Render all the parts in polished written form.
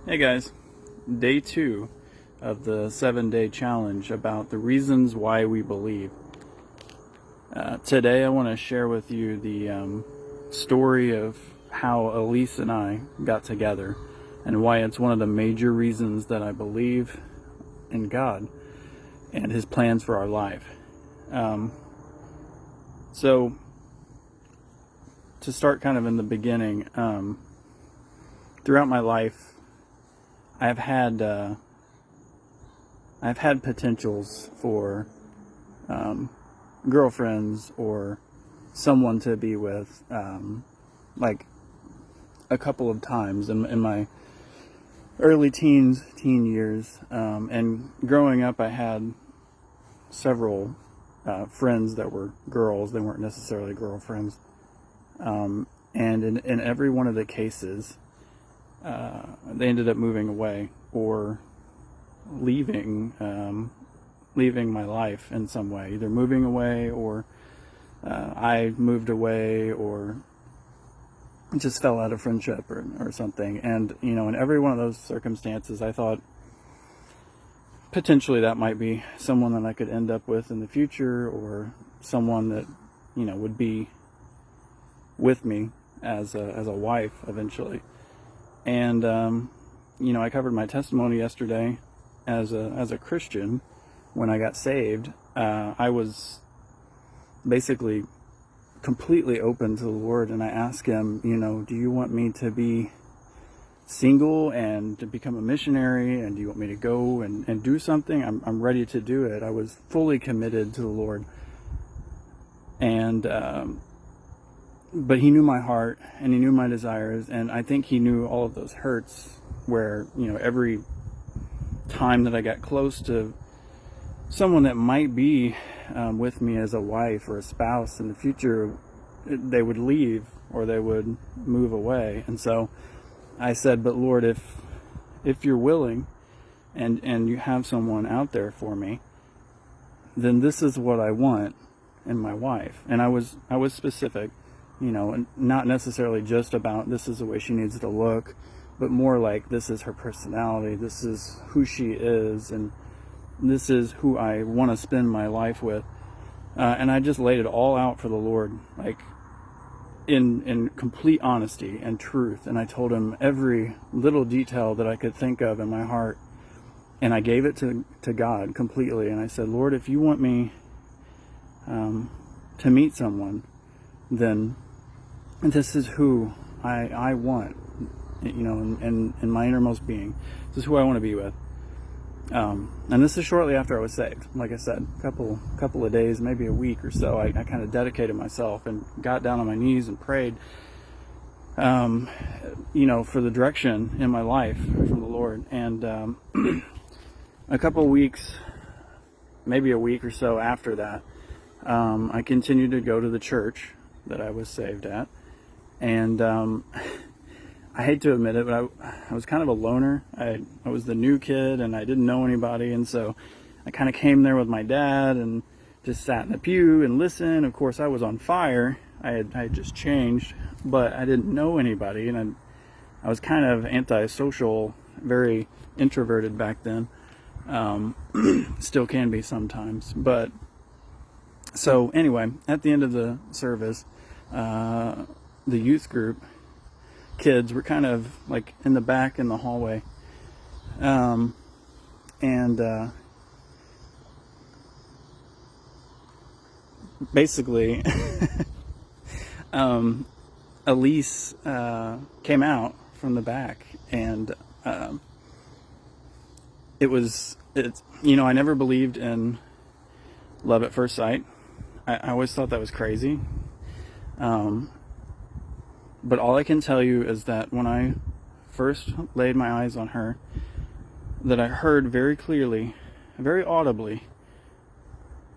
Hey guys, day 2 of the 7-day challenge about the reasons why we believe. Today I want to share with you the story of how Elise and I got together and why it's one of the major reasons that I believe in God and His plans for our life. So to start kind of in the beginning, throughout my life I've had potentials for girlfriends or someone to be with, like a couple of times in my early teen years, and growing up I had several friends that were girls. They weren't necessarily girlfriends, and in every one of the cases they ended up moving away or leaving my life in some way, either moving away or I moved away or just fell out of friendship or something. And in every one of those circumstances I thought potentially that might be someone that I could end up with in the future, or someone that would be with me as a wife eventually. And I covered my testimony yesterday as a Christian. When I got saved, I was basically completely open to the Lord, and I asked Him, do you want me to be single and to become a missionary, and do you want me to go and do something? I'm ready to do it. I was fully committed to the Lord, and but He knew my heart and He knew my desires, and I think He knew all of those hurts where every time that I got close to someone that might be with me as a wife or a spouse in the future, they would leave or they would move away. And so I said, but Lord, if you're willing and you have someone out there for me, then this is what I want in my wife. And I was specific, not necessarily just about this is the way she needs to look, but more like this is her personality, this is who she is, and this is who I want to spend my life with. And I just laid it all out for the Lord, like in complete honesty and truth. And I told Him every little detail that I could think of in my heart, and I gave it to God completely. And I said, Lord, if you want me to meet someone, then this is who I want, in my innermost being. This is who I want to be with. And this is shortly after I was saved. Like I said, a couple of days, maybe a week or so, I kind of dedicated myself and got down on my knees and prayed, for the direction in my life from the Lord. And a couple of weeks, maybe a week or so after that, I continued to go to the church that I was saved at. And I hate to admit it, but I was kind of a loner. I was the new kid, and I didn't know anybody, and so I kind of came there with my dad and just sat in the pew and listened. Of course, I was on fire. I had just changed, but I didn't know anybody, and I was kind of antisocial, very introverted back then. Still can be sometimes. But so anyway, at the end of the service, the youth group kids were kind of like in the back in the hallway, and basically Elise came out from the back, and it's I never believed in love at first sight. I always thought that was crazy. But all I can tell you is that when I first laid my eyes on her, that I heard very clearly, very audibly,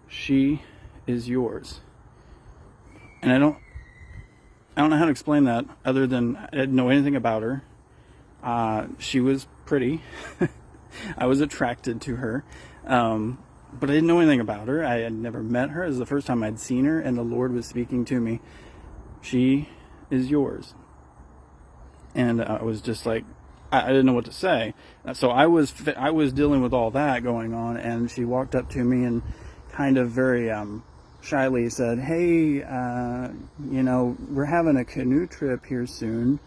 she is yours. And I don't know how to explain that other than I didn't know anything about her. She was pretty. I was attracted to her. But I didn't know anything about her. I had never met her. It was the first time I'd seen her, and the Lord was speaking to me. She is yours. And I was just like, I didn't know what to say. So I was dealing with all that going on, and she walked up to me and kind of very shyly said, "Hey, we're having a canoe trip here soon.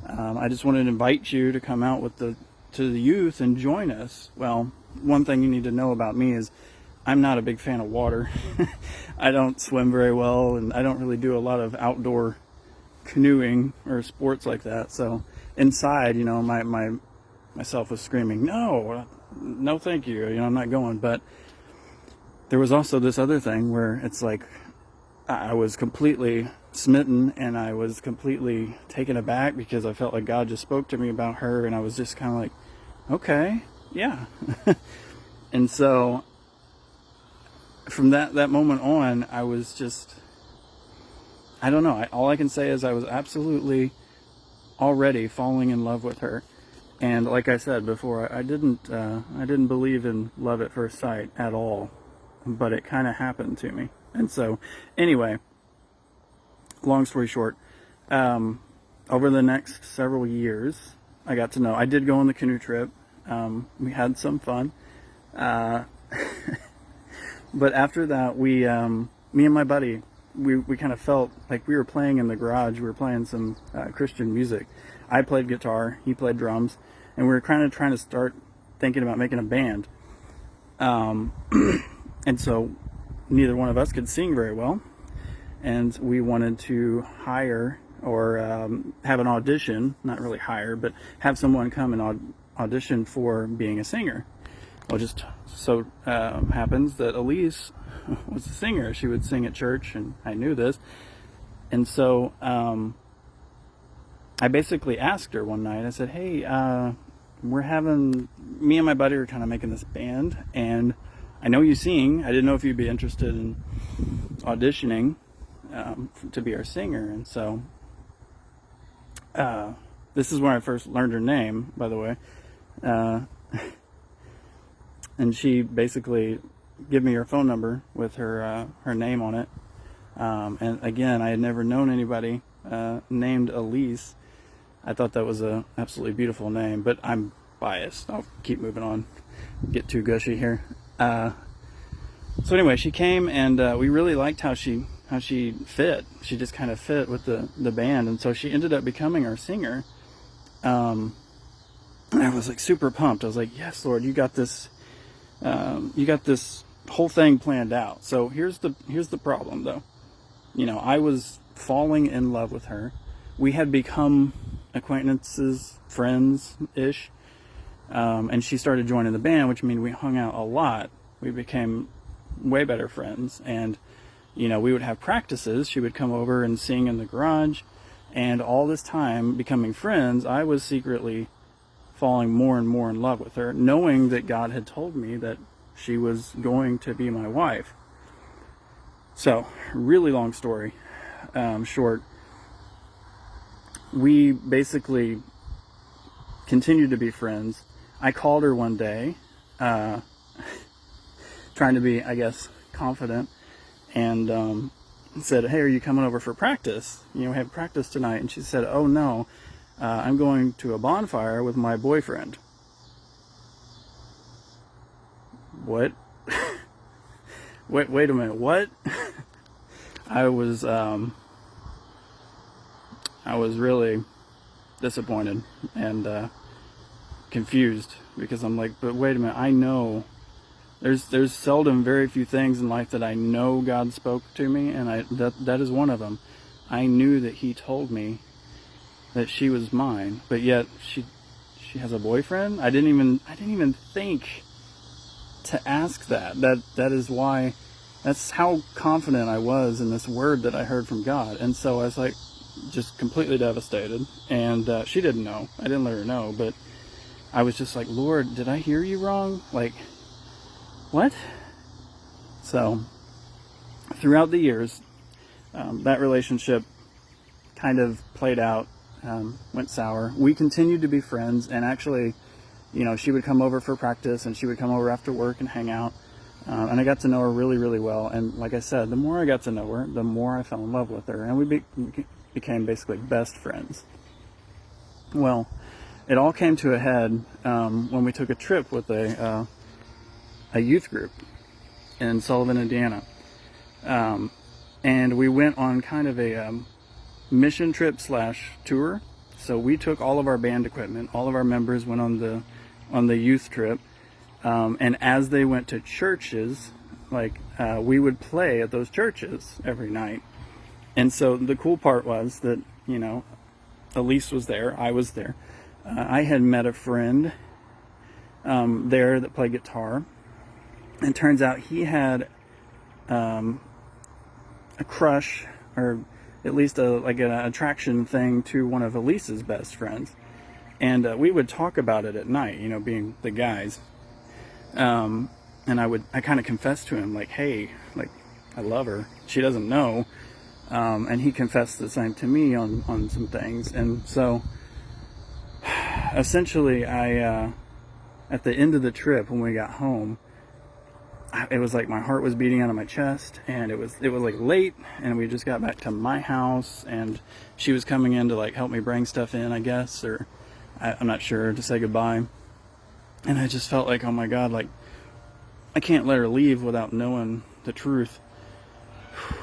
I just wanted to invite you to come out to the youth and join us." Well, one thing you need to know about me is I'm not a big fan of water. I don't swim very well, and I don't really do a lot of outdoor canoeing or sports like that. So inside, myself was screaming, no, thank you. I'm not going. But there was also this other thing where it's like I was completely smitten, and I was completely taken aback because I felt like God just spoke to me about her, and I was just kind of like, okay, yeah. And so from that moment on, I was just, I don't know. All I can say is I was absolutely already falling in love with her. And like I said before, I didn't believe in love at first sight at all, but it kind of happened to me. And so, anyway, long story short, over the next several years, I got to know. I did go on the canoe trip. We had some fun. But after that, me and my buddy, we kind of felt like we were playing in the garage. We were playing some Christian music. I played guitar, he played drums, and we were kind of trying to start thinking about making a band. And so neither one of us could sing very well, and we wanted to hire or have an audition, not really hire, but have someone come and audition for being a singer. Well, just so happens that Elise was a singer. She would sing at church, and I knew this. And so I basically asked her one night, I said, hey, me and my buddy are kind of making this band, and I know you sing. I didn't know if you'd be interested in auditioning to be our singer. And so this is where I first learned her name, by the way. And she basically gave me her phone number with her name on it. And again, I had never known anybody named Elise. I thought that was a absolutely beautiful name, but I'm biased. I'll keep moving on. Get too gushy here. So anyway, she came, and we really liked how she fit. She just kind of fit with the band, and so she ended up becoming our singer. And I was like super pumped. I was like, yes, Lord, you got this. You got this whole thing planned out. So here's the problem, though. I was falling in love with her. We had become acquaintances, friends-ish. And she started joining the band, which means we hung out a lot. We became way better friends. And, we would have practices. She would come over and sing in the garage. And all this time, becoming friends, I was secretly falling more and more in love with her, knowing that God had told me that she was going to be my wife. So, really long story short, we basically continued to be friends. I called her one day, trying to be, I guess, confident, and said, hey, are you coming over for practice? We have practice tonight. And she said, oh no, I'm going to a bonfire with my boyfriend. What? Wait a minute, what? I was really disappointed and confused, because I'm like, but wait a minute, I know there's seldom very few things in life that I know God spoke to me, and that is one of them. I knew that He told me that she was mine, but yet she has a boyfriend. I didn't even think to ask that. That is why. That's how confident I was in this word that I heard from God. And so I was like, just completely devastated. And she didn't know. I didn't let her know, but I was just like, Lord, did I hear you wrong? Like, what? So throughout the years, that relationship kind of played out, went sour. We continued to be friends, and actually, she would come over for practice, and she would come over after work and hang out. And I got to know her really, really well. And like I said, the more I got to know her, the more I fell in love with her. And we became basically best friends. Well, it all came to a head when we took a trip with a youth group in Sullivan, Indiana. And we went on kind of a mission trip / tour. So we took all of our band equipment, all of our members went on the youth trip. And as they went to churches, we would play at those churches every night. And so the cool part was that, Elise was there, I was there. I had met a friend there that played guitar. And turns out he had a crush, or at least an attraction thing to one of Elise's best friends. And we would talk about it at night, being the guys. And I kind of confessed to him, hey, I love her. She doesn't know. And he confessed the same to me on some things. And so essentially at the end of the trip, when we got home, it was like my heart was beating out of my chest, and it was late, and we just got back to my house, and she was coming in to help me bring stuff in, I guess, or I'm not sure, to say goodbye. And I just felt oh my God, I can't let her leave without knowing the truth.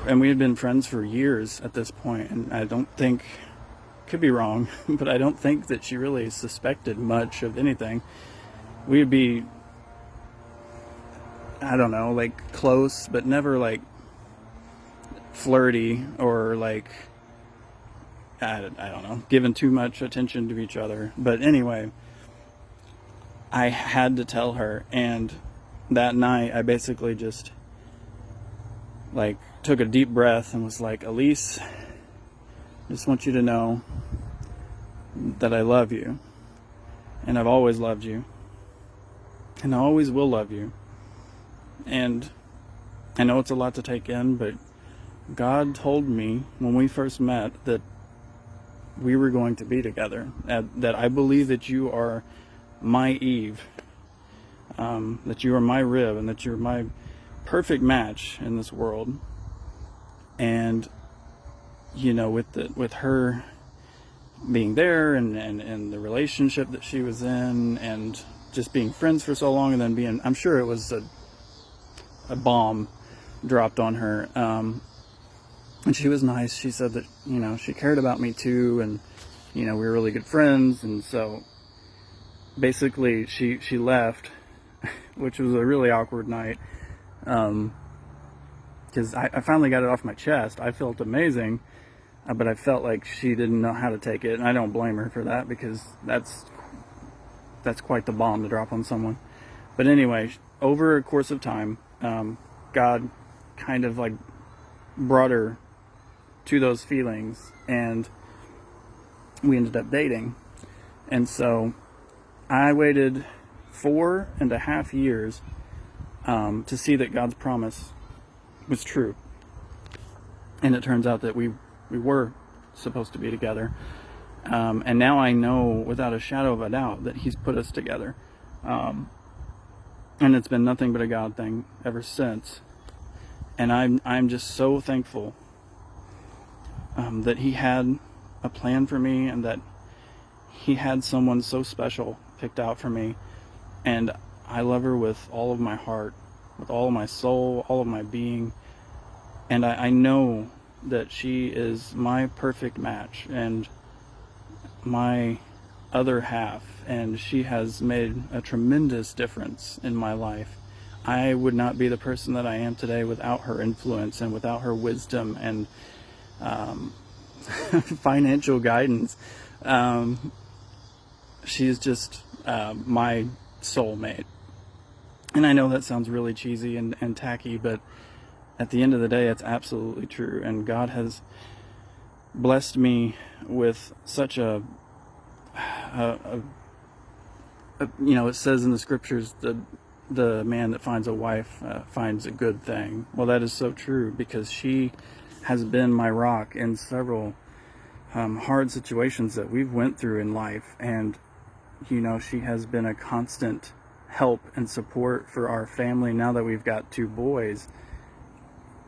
And we had been friends for years at this point, and I don't think, could be wrong, but I don't think that she really suspected much of anything. We would be, I don't know, close, but never flirty or I don't know, giving too much attention to each other. But anyway, I had to tell her, and that night I basically just took a deep breath and was Elise, I just want you to know that I love you, and I've always loved you, and I always will love you. And I know it's a lot to take in, but God told me when we first met that we were going to be together, that I believe that you are my Eve, that you are my rib, and that you're my perfect match in this world. And with her being there, and the relationship that she was in, and just being friends for so long, and then I'm sure it was a bomb dropped on her. And she was nice. She said that, she cared about me too, and, we were really good friends. And so basically she left, which was a really awkward night. Because I finally got it off my chest. I felt amazing, but I felt like she didn't know how to take it. And I don't blame her for that, because that's quite the bomb to drop on someone. But anyway, over a course of time, God kind of brought her to those feelings, and we ended up dating. And so I waited 4.5 years to see that God's promise was true. And it turns out that we were supposed to be together. And now I know without a shadow of a doubt that He's put us together. And it's been nothing but a God thing ever since. And I'm just so thankful that He had a plan for me, and that He had someone so special picked out for me. And I love her with all of my heart, with all of my soul, all of my being. And I know that she is my perfect match and my other half, and she has made a tremendous difference in my life. I would not be the person that I am today without her influence and without her wisdom and financial guidance. She's just my soulmate. And I know that sounds really cheesy and tacky, but at the end of the day, it's absolutely true. And God has blessed me with such it says in the scriptures that the man that finds a wife finds a good thing. Well, that is so true, because she has been my rock in several hard situations that we've went through in life. And, she has been a constant help and support for our family. Now that we've got 2 boys,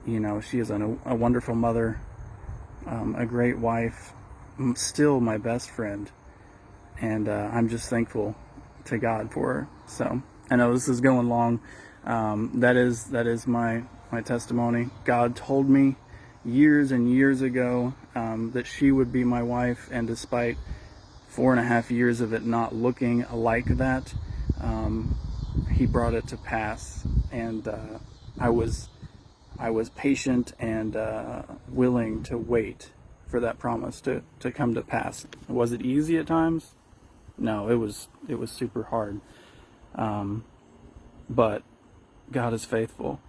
she is a wonderful mother, a great wife, still my best friend. and I'm just thankful to God for her. So I know this is going long. That is my testimony. God told me years and years ago that she would be my wife, and despite 4.5 years of it not looking like that, He brought it to pass, and I was patient and willing to wait for that promise to come to pass. Was it easy at times? No, it was super hard. But God is faithful,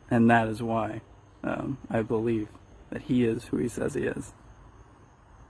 and that is why I believe that He is who He says He is.